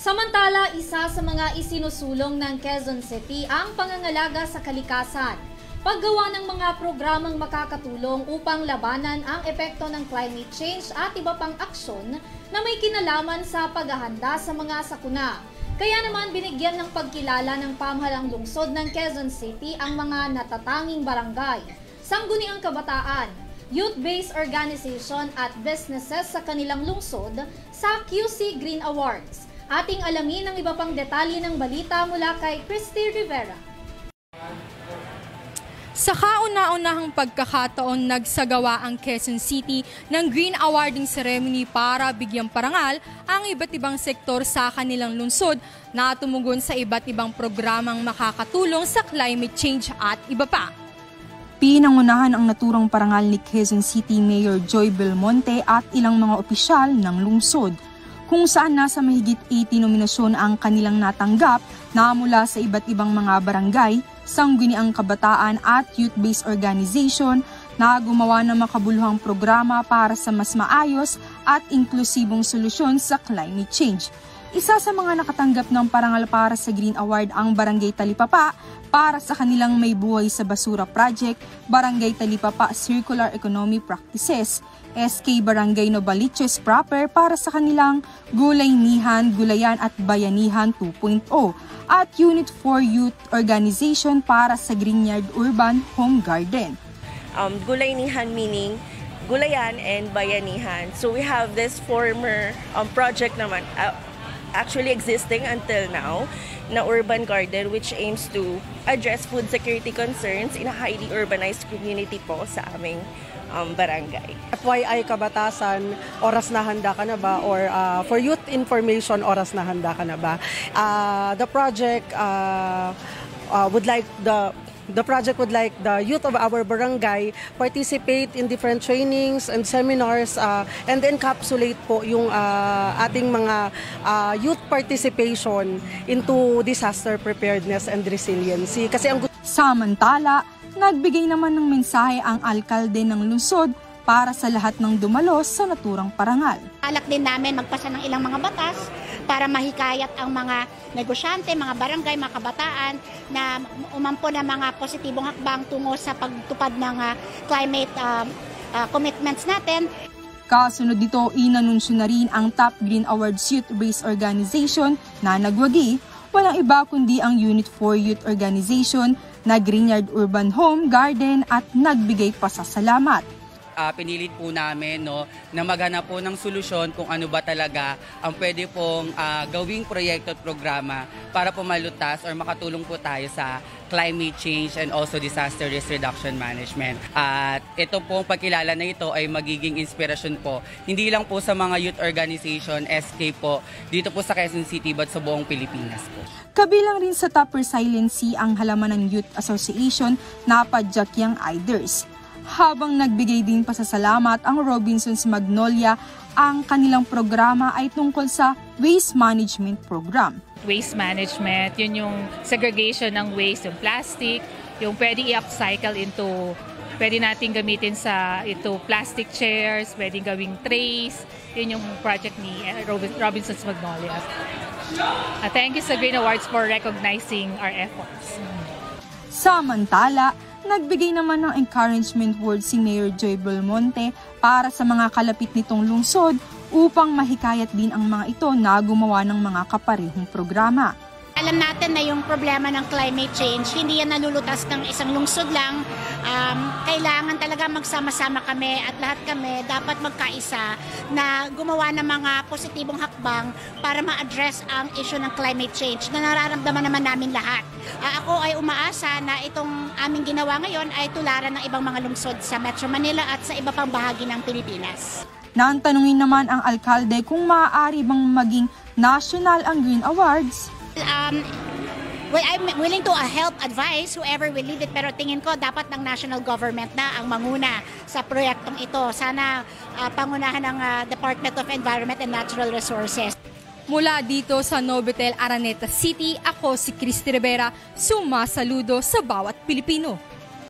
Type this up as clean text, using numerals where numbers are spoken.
Samantala, isa sa mga isinusulong ng Quezon City ang pangangalaga sa kalikasan. Paggawa ng mga programang makakatulong upang labanan ang epekto ng climate change at iba pang aksyon na may kinalaman sa paghahanda sa mga sakuna. Kaya naman binigyan ng pagkilala ng pamahalang lungsod ng Quezon City ang mga natatanging barangay, sangguniang kabataan, youth-based organization at businesses sa kanilang lungsod sa QC Green Awards. Ating alamin ang iba pang detalye ng balita mula kay Christy Rivera. Sa kauna-unahang pagkakataon, nagsagawa ang Quezon City ng Green Awarding Ceremony para bigyang parangal ang iba't ibang sektor sa kanilang lungsod na tumugon sa iba't ibang programang makakatulong sa climate change at iba pa. Pinangunahan ang naturang parangal ni Quezon City Mayor Joy Belmonte at ilang mga opisyal ng lungsod, kung saan nasa mahigit 80 nominasyon ang kanilang natanggap na mula sa iba't ibang mga barangay, sangguniang kabataan at youth-based organization na gumawa ng makabuluhang programa para sa mas maayos at inklusibong solusyon sa climate change. Isa sa mga nakatanggap ng parangal para sa Green Award ang Barangay Talipapa para sa kanilang May Buhay sa Basura Project, Barangay Talipapa Circular Economy Practices, SK Barangay Novaliches Proper para sa kanilang Gulaynihan, Gulayan at Bayanihan 2.0 at Unit 4 Youth Organization para sa Greenyard Urban Home Garden. Gulaynihan meaning Gulayan and Bayanihan. So we have this former project naman actually existing until now na urban garden which aims to address food security concerns in a highly urbanized community po sa aming barangay. FYI Kabatasan, oras na handa ka na ba? Or for youth information, oras na handa ka na ba? The project would like the youth of our barangay participate in different trainings and seminars and encapsulate po yung ating mga youth participation into disaster preparedness and resiliency. Kasi Samantala, nagbigay naman ng mensahe ang alkalde ng lungsod para sa lahat ng dumalos sa naturang parangal. Alak din namin magpasa ng ilang mga batas para mahikayat ang mga negosyante, mga barangay, mga kabataan na umampo ng mga positibong hakbang tungo sa pagtupad ng climate commitments natin. Kasunod dito, inanunsyo na rin ang Top Green Awards Youth-Based Organization na nagwagi, walang iba kundi ang Unit 4 Youth Organization na Greenyard Urban Home Garden at nagbigay pasasalamat. Pinilit po namin na maghanap po ng solusyon kung ano ba talaga ang pwede pong gawing proyekto at programa para po malutas or makatulong po tayo sa climate change and also disaster risk reduction management. At ito pong pagkilala na ito ay magiging inspirasyon po, hindi lang po sa mga youth organization, SK po, dito po sa Quezon City but sa buong Pilipinas po. Kabilang rin sa top resiliency ang halaman ng Youth Association na Padjakyang Iders. Habang nagbigay din pasasalamat ang Robinsons Magnolia, ang kanilang programa ay tungkol sa waste management program. Waste management, yun yung segregation ng waste, yung plastic, yung pwede i-upcycle into, pwede natin gamitin sa plastic chairs, pwede gawing trays. Yun yung project ni Robinsons Magnolia. Thank you sa Green Awards for recognizing our efforts. Samantala, nagbigay naman ng encouragement word si Mayor Joy Belmonte para sa mga kalapit nitong lungsod upang mahikayat din ang mga ito na gumawa ng mga kaparehong programa. Alam natin na yung problema ng climate change, hindi yan nalulutas ng isang lungsod lang. Kailangan talaga magsama-sama kami at lahat kami dapat magkaisa na gumawa ng mga positibong hakbang para ma-address ang issue ng climate change na nararamdaman naman namin lahat. Ako ay umaasa na itong aming ginawa ngayon ay tularan ng ibang mga lungsod sa Metro Manila at sa iba pang bahagi ng Pilipinas. Naantanungin naman ang alkalde kung maaari bang maging national ang Green Awards. Well, I'm willing to help advise whoever will lead it, pero tingin ko dapat ng national government na ang manguna sa proyektong ito. Sana pangunahan ng Department of Environment and Natural Resources. Mula dito sa Novotel, Araneta City, ako si Christy Rivera, sumasaludo sa bawat Pilipino.